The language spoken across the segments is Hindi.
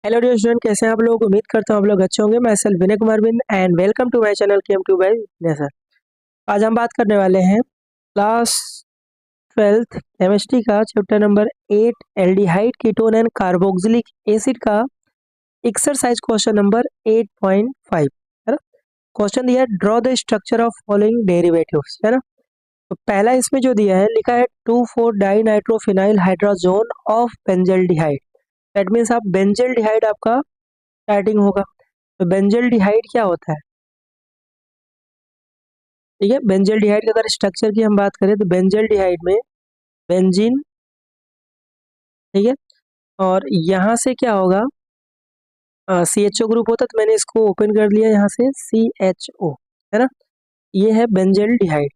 हेलो डियर स्टूडेंट, कैसे हैं आप लोग। उम्मीद करता हूँ आप लोग अच्छे होंगे। मैं self Vinay Kumar Bind and welcome to my channel KM2 by Vinay sir. आज हम बात करने वाले हैं क्लास 12th केमिस्ट्री का chapter number 8 aldehyde ketone and carboxylic acid का एक्सरसाइज क्वेश्चन नंबर 8.5 है ना। क्वेश्चन दिया है draw the structure of following derivatives, है ना। तो पहला इसमें जो दिया है लिखा है 2,4 di nitrophenyl hydrazone of benzaldehyde. That means आप बेंजल्डिहाइड आपका स्टार्टिंग होगा। तो बेंजल्डिहाइड क्या होता है, ठीक है। बेंजल्डिहाइड का अगर स्ट्रक्चर की हम बात करें तो बेंजल्डिहाइड में बेंजीन, ठीक है। और यहाँ से क्या होगा, CHO ग्रुप होता है, तो मैंने इसको ओपन कर लिया यहाँ से CHO, है ना। ये है बेंजल्डिहाइड।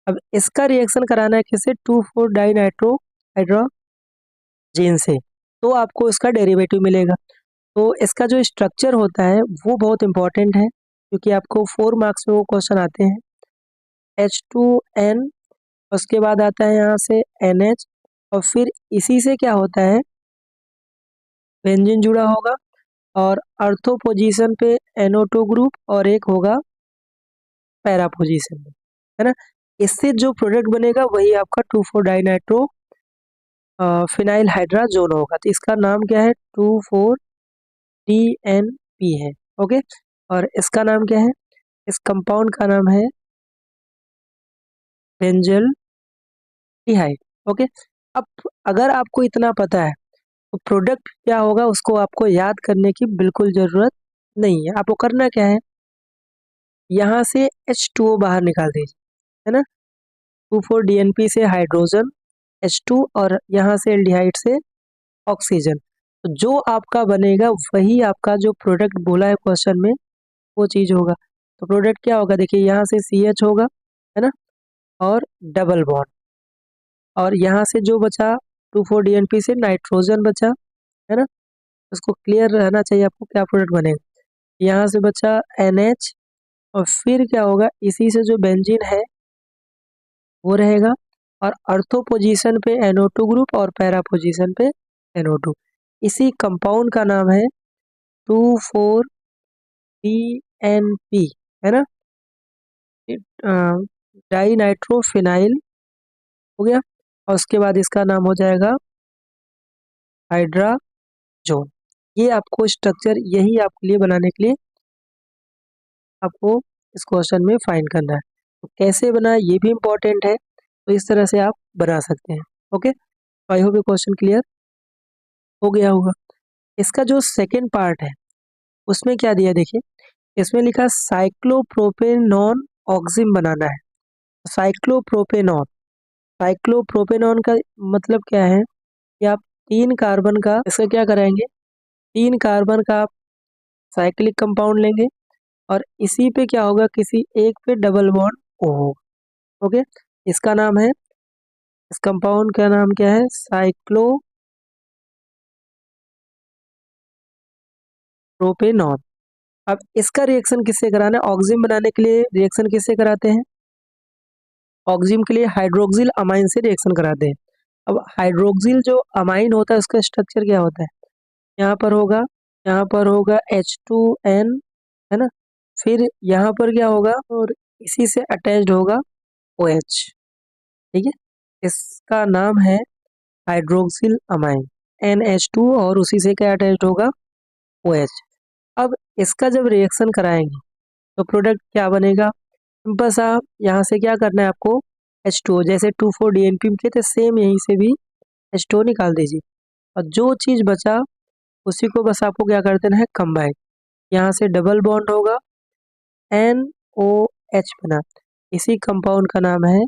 अब इसका रिएक्शन कराना है किससे, 2,4 डाई नाइट्रो हाइड्रोजन से, तो आपको इसका डेरिवेटिव मिलेगा। तो इसका जो स्ट्रक्चर होता है वो बहुत इंपॉर्टेंट है, क्योंकि आपको 4 मार्क्स में वो क्वेश्चन आते हैं। H2N, उसके बाद आता है यहाँ से NH, और फिर इसी से क्या होता है, बेंजीन जुड़ा होगा और अर्थो पोजीशन पे NO2 ग्रुप और एक होगा पैरा पोजीशन में, है ना। इससे जो प्रोडक्ट बनेगा वही आपका 2,4 डाइनाइट्रो फिनाइल हाइड्राजोन होगा। तो इसका नाम क्या है, 2,4 DNP है। ओके, और इसका नाम क्या है, इस कंपाउंड का नाम है बेंजल डिहाइड। ओके, अब अगर आपको इतना पता है तो प्रोडक्ट क्या होगा उसको आपको याद करने की बिल्कुल ज़रूरत नहीं है। आपको करना क्या है, यहाँ से H2O बाहर निकाल दीजिए, है ना। 2,4 DNP से हाइड्रोजन H2 और यहाँ से एल्डिहाइड से ऑक्सीजन। तो जो आपका बनेगा वही आपका जो प्रोडक्ट बोला है क्वेश्चन में वो चीज़ होगा। तो प्रोडक्ट क्या होगा, देखिए यहाँ से CH होगा, है ना, और डबल बॉन्ड, और यहाँ से जो बचा 2,4 DNP से नाइट्रोजन बचा, है ना। उसको क्लियर रहना चाहिए आपको क्या प्रोडक्ट बनेगा। यहाँ से बचा NH, और फिर क्या होगा, इसी से जो बेंजीन है वो रहेगा, और अर्थो पोजीशन पे NO2 ग्रुप और पैरा पोजीशन पे NO2। इसी कंपाउंड का नाम है 2,4-DNP, है ना, डाई नाइट्रोफिनाइल हो गया, और उसके बाद इसका नाम हो जाएगा हाइड्राजोन। ये आपको स्ट्रक्चर यही आपके लिए बनाने के लिए आपको इस क्वेश्चन में फाइंड करना है। तो कैसे बना ये भी इम्पोर्टेंट है, तो इस तरह से आप बना सकते हैं। ओके, आई होप ये क्वेश्चन क्लियर हो गया होगा। इसका जो सेकंड पार्ट है उसमें क्या दिया, देखिए इसमें लिखा साइक्लोप्रोपेनॉन ऑक्सिम बनाना है। साइक्लोप्रोपेनॉन, साइक्लोप्रोपेनॉन का मतलब क्या है कि आप 3 कार्बन का इसका क्या कराएंगे, 3 कार्बन का आप साइक्लिक कंपाउंड लेंगे, और इसी पे क्या होगा, किसी एक पे डबल बॉन्ड O होगा। ओके, इसका नाम है, इस कंपाउंड का नाम क्या है, साइक्लोप्रोपेनॉन। अब इसका रिएक्शन किससे कराना है, ऑक्सिम बनाने के लिए रिएक्शन किससे कराते हैं, ऑक्सिम के लिए हाइड्रोक्सिल अमाइन से रिएक्शन कराते हैं। अब हाइड्रोक्सिल जो अमाइन होता है उसका स्ट्रक्चर क्या होता है, यहाँ पर होगा, यहाँ पर होगा H2N, है ना। फिर यहाँ पर क्या होगा, और इसी से अटैच्ड होगा OH, ठीक है। इसका नाम है हाइड्रोक्सिल अमाइन NH2, और उसी से क्या अटैच्ड होगा, OH। अब इसका जब रिएक्शन कराएंगे तो प्रोडक्ट क्या बनेगा, बस आप यहाँ से क्या करना है आपको, H2O जैसे 2,4 DNP के थे सेम यहीं से भी H2O निकाल दीजिए, और जो चीज़ बचा उसी को बस आपको क्या कर देना है, कंबाइन। यहाँ से डबल बॉन्ड होगा, NOH बना, इसी कंपाउंड का नाम है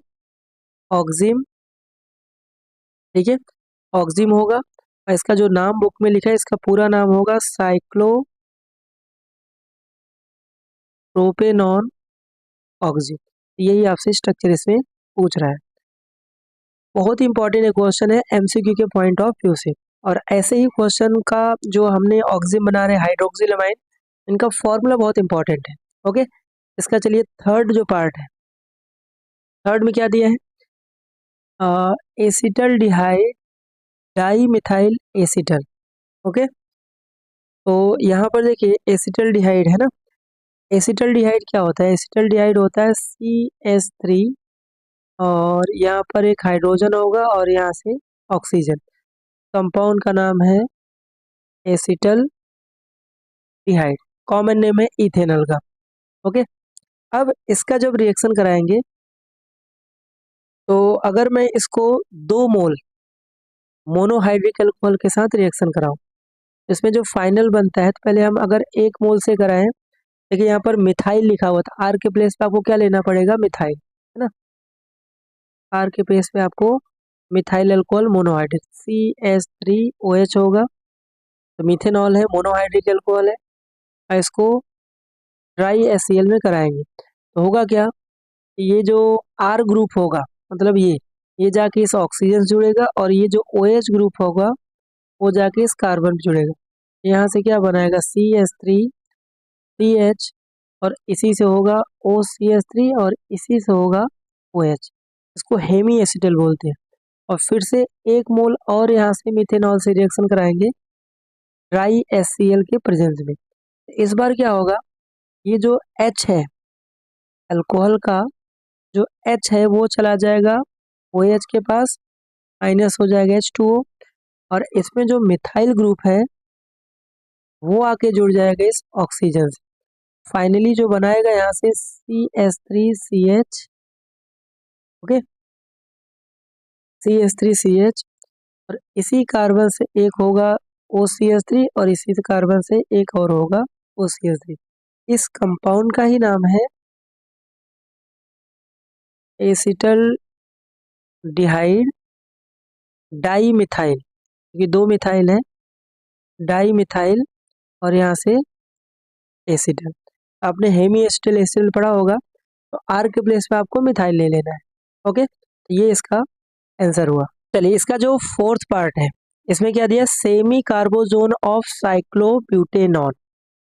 ऑक्सिम, ठीक है, ऑक्सिम होगा। और इसका जो नाम बुक में लिखा है इसका पूरा नाम होगा साइक्लोप्रोपेनॉन ऑक्सिम। यही आपसे स्ट्रक्चर इसमें पूछ रहा है। बहुत ही इंपॉर्टेंट क्वेश्चन है MCQ के पॉइंट ऑफ व्यू से। और ऐसे ही क्वेश्चन का जो हमने ऑक्सिम बना रहे हाइड्रोक्सिल अमाइन, इनका फॉर्मूला बहुत इंपॉर्टेंट है। ओके, इसका चलिए थर्ड जो पार्ट है, थर्ड में क्या दिया है, acetaldehyde dimethyl acetal. Okay, तो यहाँ पर देखिए एसिटल्डिहाइड है ना, एसिटल्डिहाइड क्या होता है, एसिटल्डिहाइड होता है CH3 और यहाँ पर एक हाइड्रोजन होगा और यहाँ से ऑक्सीजन। कंपाउंड का नाम है एसिटल्डिहाइड, कॉमन नेम है इथेनॉल का। ओके, अब इसका जब रिएक्शन कराएंगे तो अगर मैं इसको 2 मोल मोनोहाइड्रिक अल्कोहल के साथ रिएक्शन कराऊं, इसमें जो फाइनल बनता है, तो पहले हम अगर 1 मोल से कराएं, देखिए यहाँ पर मिथाइल लिखा हुआ था, आर के प्लेस पे आपको क्या लेना पड़ेगा, मिथाइल, है ना, आर के प्लेस पे आपको मिथाइल अल्कोहल मोनोहाइड्रिक CH3OH होगा, तो मिथेनॉल है, मोनोहाइड्रिक अल्कोहल है, और इसको ड्राई HCl में कराएंगे तो होगा क्या, ये जो R ग्रुप होगा, मतलब ये जाके इस ऑक्सीजन से जुड़ेगा और ये जो OH ग्रुप होगा वो जाके इस कार्बन से जुड़ेगा। यहाँ से क्या बनाएगा CH3CH और इसी से होगा OCH3 और इसी से होगा OH, इसको हेमी एसिटल बोलते हैं। और फिर से 1 मोल और यहाँ से मिथेनॉल से रिएक्शन कराएंगे ड्राई HCl के प्रेजेंस में। इस बार क्या होगा, ये जो H है अल्कोहल का, जो H है वो चला जाएगा OH के पास, माइनस हो जाएगा H2O, और इसमें जो मिथाइल ग्रुप है वो आके जुड़ जाएगा इस ऑक्सीजन से। फाइनली जो बनाएगा यहाँ से CH3CH, ओके, CH3CH, और इसी कार्बन से एक होगा OCH3 और इसी कार्बन से एक और होगा OCH3। इस कंपाउंड का ही नाम है एसिटल डिहाइड डाई मिथाइल, क्योंकि 2 मिथाइल है, डाई मिथाइल और यहाँ से एसिटल। आपने हेमी एसिटल एसिटल पढ़ा होगा, तो आर के प्लेस पे आपको मिथाइल ले लेना है। ओके, तो ये इसका आंसर हुआ। चलिए इसका जो 4th पार्ट है, इसमें क्या दिया, सेमी कार्बोजोन ऑफ साइक्लोब्यूटेनॉन।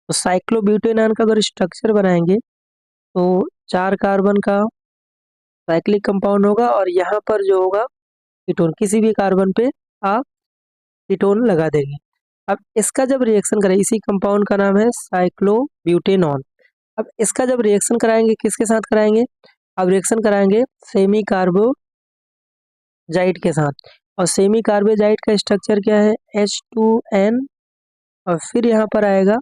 तो साइक्लोब्यूटेनॉन का अगर स्ट्रक्चर बनाएंगे तो 4 कार्बन का साइक्लिक कंपाउंड होगा और यहाँ पर जो होगा कीटोन, किसी भी कार्बन पे आप कीटोन लगा देंगे। अब इसका जब रिएक्शन करें, इसी कंपाउंड का नाम है साइक्लोब्यूटेनॉन। अब इसका जब रिएक्शन कराएंगे किसके साथ कराएंगे, अब रिएक्शन कराएंगे सेमी कार्बोजाइड के साथ, और सेमी कार्बोजाइड का स्ट्रक्चर क्या है, H2N, और फिर यहाँ पर आएगा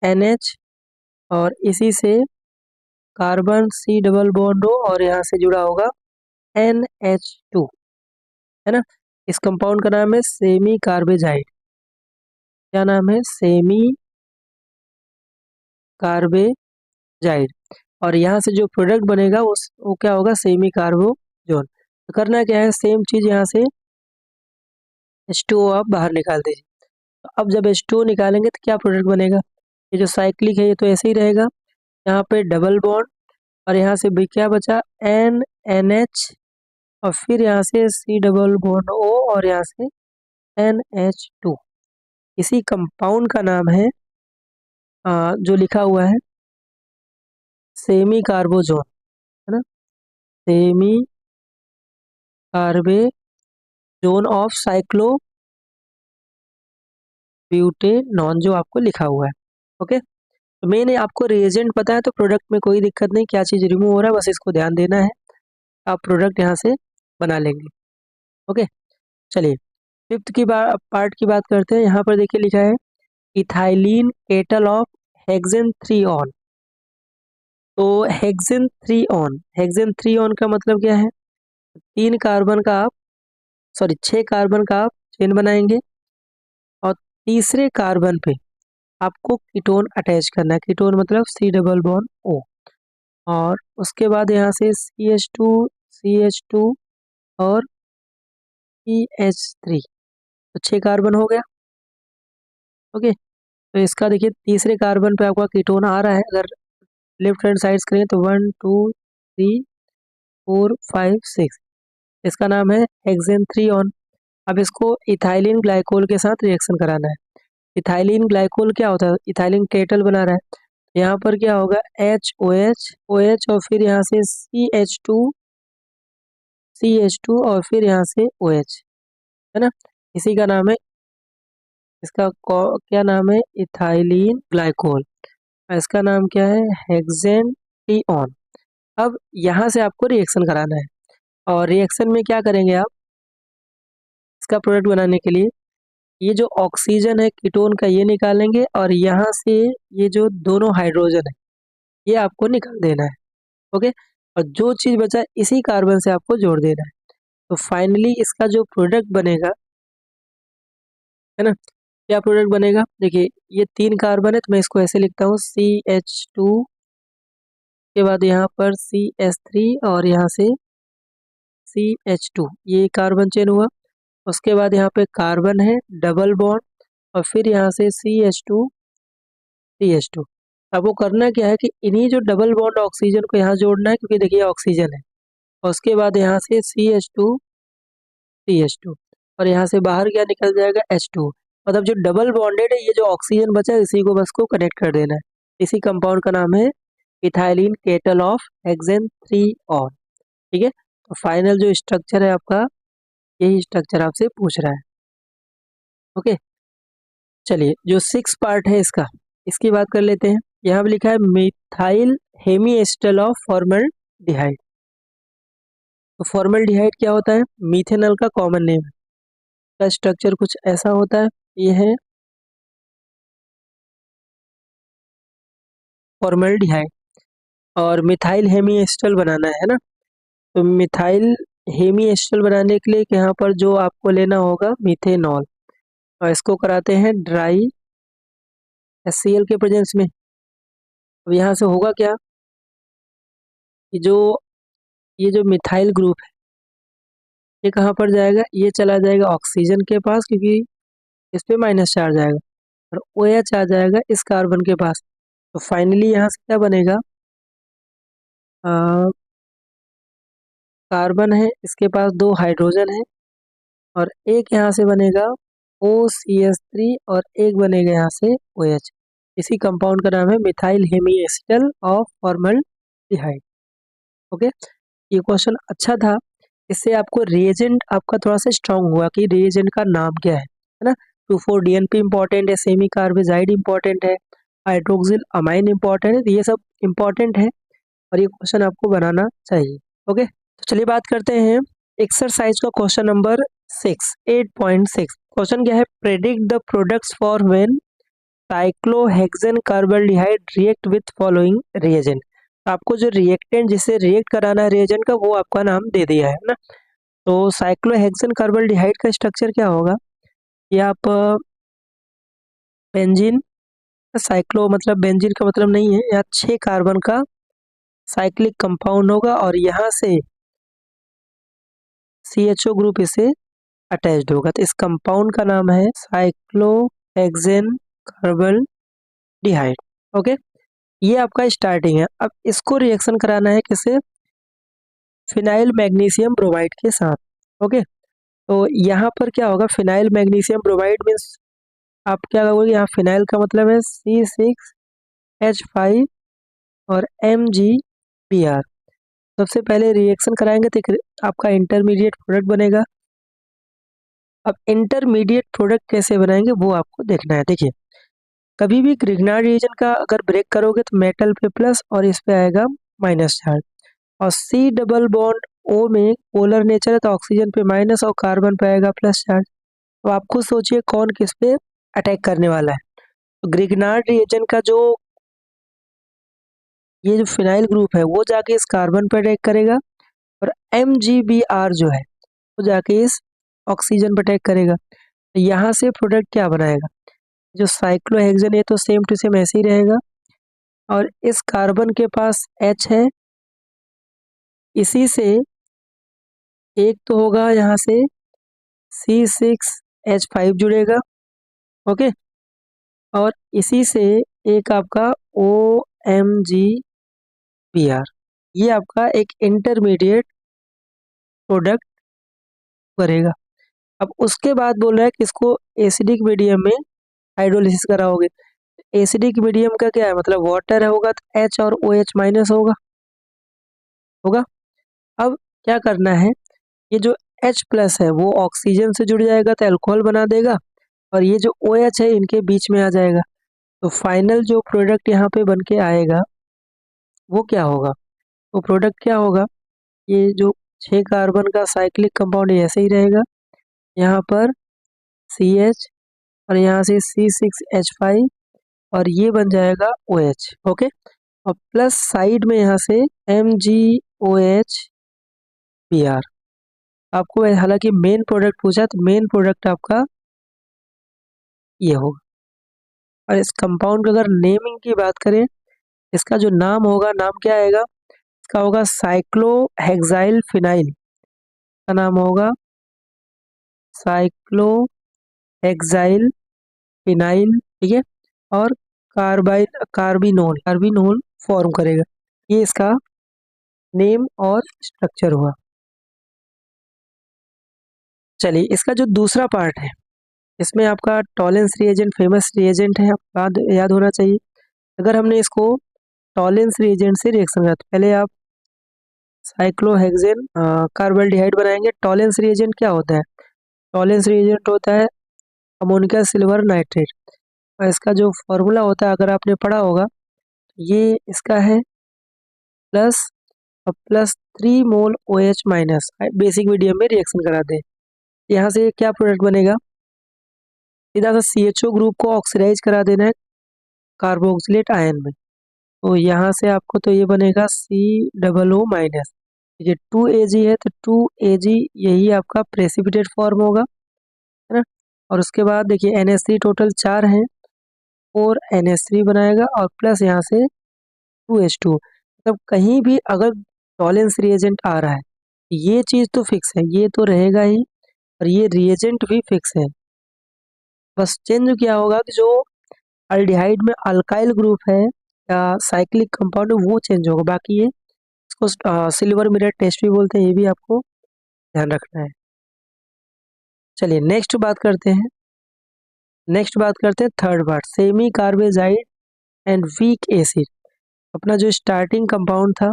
NH, और इसी से carbon C double bond O और यहाँ से जुड़ा होगा NH2, है ना। इस कंपाउंड का नाम है सेमी कार्बेजाइड। क्या नाम है, सेमी कार्बेजाइड, और यहाँ से जो प्रोडक्ट बनेगा वो क्या होगा, सेमी कार्बोजोन। तो करना क्या है, सेम चीज यहाँ से H2O आप बाहर निकाल दीजिए। तो अब जब H2O निकालेंगे तो क्या प्रोडक्ट बनेगा, ये जो साइक्लिक है ये तो ऐसे ही रहेगा, यहाँ पे डबल बॉन्ड और यहाँ से भी क्या बचा NH, और फिर यहाँ से C डबल बॉन्ड O और यहाँ से NH2। इसी कंपाउंड का नाम है जो लिखा हुआ है सेमी कार्बोजोन, है ना, सेमी कार्बेजोन ऑफ साइक्लोब्यूटेनॉन जो आपको लिखा हुआ है। ओके, तो मैंने आपको रिएजेंट पता है तो प्रोडक्ट में कोई दिक्कत नहीं, क्या चीज़ रिमूव हो रहा है बस इसको ध्यान देना है, आप प्रोडक्ट यहाँ से बना लेंगे। ओके, चलिए 5th की पार्ट की बात करते हैं। यहाँ पर देखिए लिखा है ethylene kettle of hexane 3 on. तो हेक्सेन 3 ऑन, हेक्सेन 3 ऑन का मतलब क्या है, 6 कार्बन का आप चेन बनाएंगे और तीसरे कार्बन पे आपको कीटोन अटैच करना है, कीटोन मतलब C डबल बॉन्ड O, और उसके बाद यहाँ से CH2 और CH3, तो 6 कार्बन हो गया। ओके, तो इसका देखिए तीसरे कार्बन पे आपका कीटोन आ रहा है, अगर लेफ्ट हैंड साइड करें तो 1 2 3 4 5 6, इसका नाम है हेक्सेन 3 ऑन। अब इसको इथाइलिन ग्लाइकोल के साथ रिएक्शन कराना है। इथाइलिन ग्लाइकोल क्या होता है, इथाइलिन केटल बना रहा है, यहाँ पर क्या होगा OH और फिर यहाँ से CH2 और फिर यहाँ से OH, है ना, इसी का नाम है इसका क्या नाम है, इथाइलिन ग्लाइकोल, इसका नाम क्या है, हेक्सेनटीऑन। अब यहाँ से आपको रिएक्शन कराना है, और रिएक्शन में क्या करेंगे आप, इसका प्रोडक्ट बनाने के लिए ये जो ऑक्सीजन है कीटोन का ये निकालेंगे, और यहाँ से ये जो दोनों हाइड्रोजन है ये आपको निकाल देना है। ओके, और जो चीज़ बचा इसी कार्बन से आपको जोड़ देना है। तो फाइनली इसका जो प्रोडक्ट बनेगा, है ना, क्या प्रोडक्ट बनेगा, देखिए ये 3 कार्बन है तो मैं इसको ऐसे लिखता हूँ CH2 के बाद यहाँ पर CH3 और यहाँ से CH2, ये कार्बन चेन हुआ। उसके बाद यहाँ पे कार्बन है डबल बॉन्ड, और फिर यहाँ से CH2 CH2। अब वो करना क्या है कि इन्हीं जो डबल बॉन्ड ऑक्सीजन को यहाँ जोड़ना है, क्योंकि देखिए ऑक्सीजन है, और उसके बाद यहाँ से CH2 CH2, और यहाँ से बाहर क्या निकल जाएगा, H2। मतलब जो डबल बॉन्डेड है, ये जो ऑक्सीजन बचा है इसी को बस को कनेक्ट कर देना है। इसी कंपाउंड का नाम है ethylene kettle of hexane 3 on. ठीक है, तो फाइनल जो स्ट्रक्चर है आपका, यही स्ट्रक्चर आपसे पूछ रहा है। ओके, चलिए जो 6 पार्ट है इसका, इसकी बात कर लेते हैं। यहाँ पे लिखा है methyl hemi ester of formaldehyde. तो फॉर्मल्डिहाइड क्या होता है, मीथेनॉल का कॉमन नेम है। का स्ट्रक्चर कुछ ऐसा होता है, ये है फॉर्मल्डिहाइड, और मिथाइल हेमी एस्टर बनाना है ना। तो मिथाइल हेमी एस्टर बनाने के लिए यहाँ पर जो आपको लेना होगा मीथेनॉल, और इसको कराते हैं ड्राई HCl के प्रेजेंस में। अब यहाँ से होगा क्या कि जो ये जो मिथाइल ग्रुप है ये कहाँ पर जाएगा, ये चला जाएगा ऑक्सीजन के पास, क्योंकि इस पे माइनस चार्ज आएगा, और OH आ जाएगा इस कार्बन के पास। तो फाइनली यहाँ से क्या बनेगा, कार्बन है, इसके पास 2 हाइड्रोजन है, और एक यहाँ से बनेगा OCH3, और एक बनेगा यहाँ से OH। इसी कंपाउंड का नाम है methyl hemiacetal of formaldehyde. Okay, ये क्वेश्चन अच्छा था, इससे आपको रिएजेंट आपका थोड़ा सा स्ट्रांग हुआ कि रिएजेंट का नाम क्या है ना। 2,4-DNP इंपॉर्टेंट है, सेमी कार्बेजाइड इंपॉर्टेंट है, हाइड्रोक्सिल अमाइन इंपॉर्टेंट है, ये सब इंपॉर्टेंट है, और ये क्वेश्चन आपको बनाना चाहिए। ओके, तो चलिए बात करते हैं एक्सरसाइज का क्वेश्चन नंबर 6, 8.6। क्वेश्चन क्या है, predict the products for when cyclohexane carbaldehyde react with following reagent. आपको जो रिएक्टेंट जिससे रिएक्ट कराना है रिएजेंट का, वो आपका नाम दे दिया है ना। तो साइक्लोहेक्सेन कार्बल्डिहाइड का स्ट्रक्चर क्या होगा, ये आप बेंजीन, साइक्लो मतलब बेंजीन का मतलब नहीं है, यहाँ 6 कार्बन का साइक्लिक कंपाउंड होगा, और यहाँ से CHO ग्रुप इसे अटैच्ड होगा। तो इस कंपाउंड का नाम है साइक्लोहेक्सेन कार्बल्डिहाइड। ओके, ये आपका स्टार्टिंग है। अब इसको रिएक्शन कराना है किससे, फिनाइल मैग्नीशियम ब्रोमाइड के साथ। ओके, तो यहाँ पर क्या होगा, फिनाइल मैग्नीशियम ब्रोमाइड मीन्स आप क्या करोगे, यहाँ फिनाइल का मतलब है C6H5 और MgBr। सबसे पहले रिएक्शन कराएंगे तो आपका इंटरमीडिएट प्रोडक्ट बनेगा। अब इंटरमीडिएट प्रोडक्ट कैसे बनाएंगे वो आपको देखना है। देखिए, कभी भी ग्रिग्नार्ड रिएजन का अगर ब्रेक करोगे तो मेटल पे प्लस और इस पे आएगा माइनस चार्ज, और C डबल बॉन्ड O में पोलर नेचर है तो ऑक्सीजन पे माइनस और कार्बन पे आएगा प्लस चार्ज। तो आप खुद सोचिए कौन किस पे अटैक करने वाला है। तो ग्रिग्नार्ड रिएजन का जो ये जो फिनाइल ग्रुप है वो जाके इस कार्बन पे अटैक करेगा, और MgBr जो है वो जाके इस ऑक्सीजन पे अटैक करेगा। तो यहाँ से प्रोडक्ट क्या बनाएगा, जो साइक्लोहेक्सेन है तो सेम टू सेम ऐसे ही रहेगा, और इस कार्बन के पास H है, इसी से एक तो होगा यहाँ से C6H5 जुड़ेगा। ओके, और इसी से एक आपका OMgBr, ये आपका एक इंटरमीडिएट प्रोडक्ट करेगा। अब उसके बाद बोल रहा है कि इसको एसिडिक मीडियम में हाइड्रोलिसिस कराओगे। एसिडिक मीडियम का क्या है मतलब वाटर है होगा तो H और OH माइनस होगा। अब क्या करना है, ये जो H प्लस है वो ऑक्सीजन से जुड़ जाएगा तो अल्कोहल बना देगा, और ये जो OH है इनके बीच में आ जाएगा। तो फाइनल जो प्रोडक्ट यहाँ पे बन के आएगा वो क्या होगा? वो प्रोडक्ट क्या होगा? ये जो 6 कार्बन का साइक्लिक कंपाउंड ऐसे ही रहेगा, यहाँ पर CH और यहाँ से C6H5 और ये बन जाएगा OH। ओके, और प्लस साइड में यहाँ से MgOH Br। आपको हालांकि मेन प्रोडक्ट पूछा तो मेन प्रोडक्ट आपका ये होगा। और इस कंपाउंड की अगर नेमिंग की बात करें, इसका जो नाम होगा, नाम क्या आएगा? इसका होगा साइक्लोहेक्साइल फिनाइल, का नाम होगा साइक्लोहेक्साइल फिनाइल, ठीक है। और कार्बिनोल कार्बिनोल फॉर्म करेगा। ये इसका नेम और स्ट्रक्चर हुआ। चलिए, इसका जो दूसरा पार्ट है, इसमें आपका टॉलेंस रिएजेंट फेमस रिएजेंट है, याद होना चाहिए। अगर हमने इसको टॉलेंस रिएजेंट से रिएक्शन करा तो पहले आप साइक्लोहेक्सेन कार्बल्डिहाइड बनाएंगे। टॉलेंस रिएजेंट क्या होता है? टॉलेंस रिएजेंट होता है अमोनिया सिल्वर नाइट्रेट, और इसका जो फॉर्मूला होता है अगर आपने पढ़ा होगा, ये इसका है प्लस और प्लस 3 मोल OH माइनस। बेसिक मीडियम में रिएक्शन कराते हैं। यहाँ से क्या प्रोडक्ट बनेगा? सीधा सा CHO ग्रुप को ऑक्सीडाइज करा देना है कार्बोक्सिलेट आयन में। तो यहाँ से आपको तो ये बनेगा COO माइनस। ये 2Ag है तो 2Ag यही आपका प्रेसिपिटेट फॉर्म होगा, है ना। और उसके बाद देखिए NH3 टोटल 4 है, 4 NH3 बनाएगा और प्लस यहाँ से 2H2। मतलब कहीं भी अगर टॉलेंस रिएजेंट आ रहा है, ये चीज़ तो फिक्स है, ये तो रहेगा ही, और ये रिएजेंट भी फिक्स है। बस चेंज क्या होगा कि जो अल्डिहाइड में अल्काइल ग्रुप है या साइक्लिक कंपाउंड वो चेंज होगा। बाकी ये इसको सिल्वर मिरर टेस्ट भी बोलते हैं, ये भी आपको ध्यान रखना है। चलिए नेक्स्ट बात करते हैं third part, semi carbazide and weak acid. अपना जो स्टार्टिंग कंपाउंड था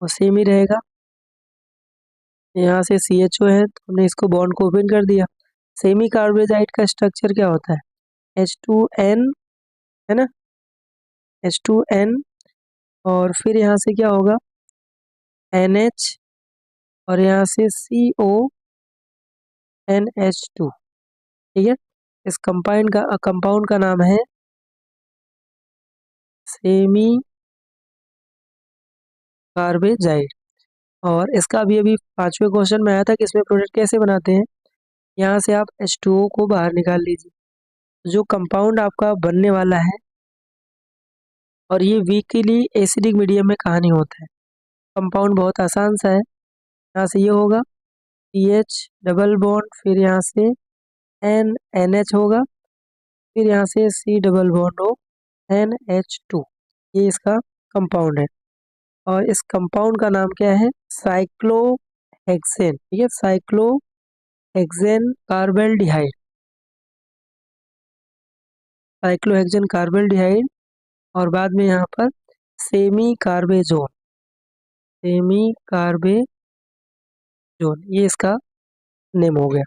वो सेम ही रहेगा। यहाँ से CHO है तो हमने इसको बॉन्ड को ओपन कर दिया। सेमी कार्बेजाइड का स्ट्रक्चर क्या होता है? H2N, है ना, H2N, और फिर यहाँ से क्या होगा? NH, और यहाँ से CONH2, ठीक है। इस कंपाउंड का नाम है सेमी कार्बेजाइड। और इसका अभी 5वें क्वेश्चन में आया था कि इसमें प्रोडक्ट कैसे बनाते हैं। यहाँ से आप H2O को बाहर निकाल लीजिए। जो कंपाउंड आपका बनने वाला है, और ये वीकली एसिडिक मीडियम में कहानी होता है। कंपाउंड बहुत आसान सा है। यहाँ से ये होगा CH डबल बॉन्ड, फिर यहाँ से NH होगा, फिर यहाँ से C डबल बॉन्ड हो NH2। ये इसका कंपाउंड है, और इस कंपाउंड का नाम क्या है? साइक्लोहेक्सेन, ठीक है, साइक्लोहेक्सेन कार्बल्डिहाइड, साइक्लोहेक्सेन कार्बल्डिहाइड। और बाद में यहाँ पर सेमी कार्बेजोन, ये इसका नेम हो गया।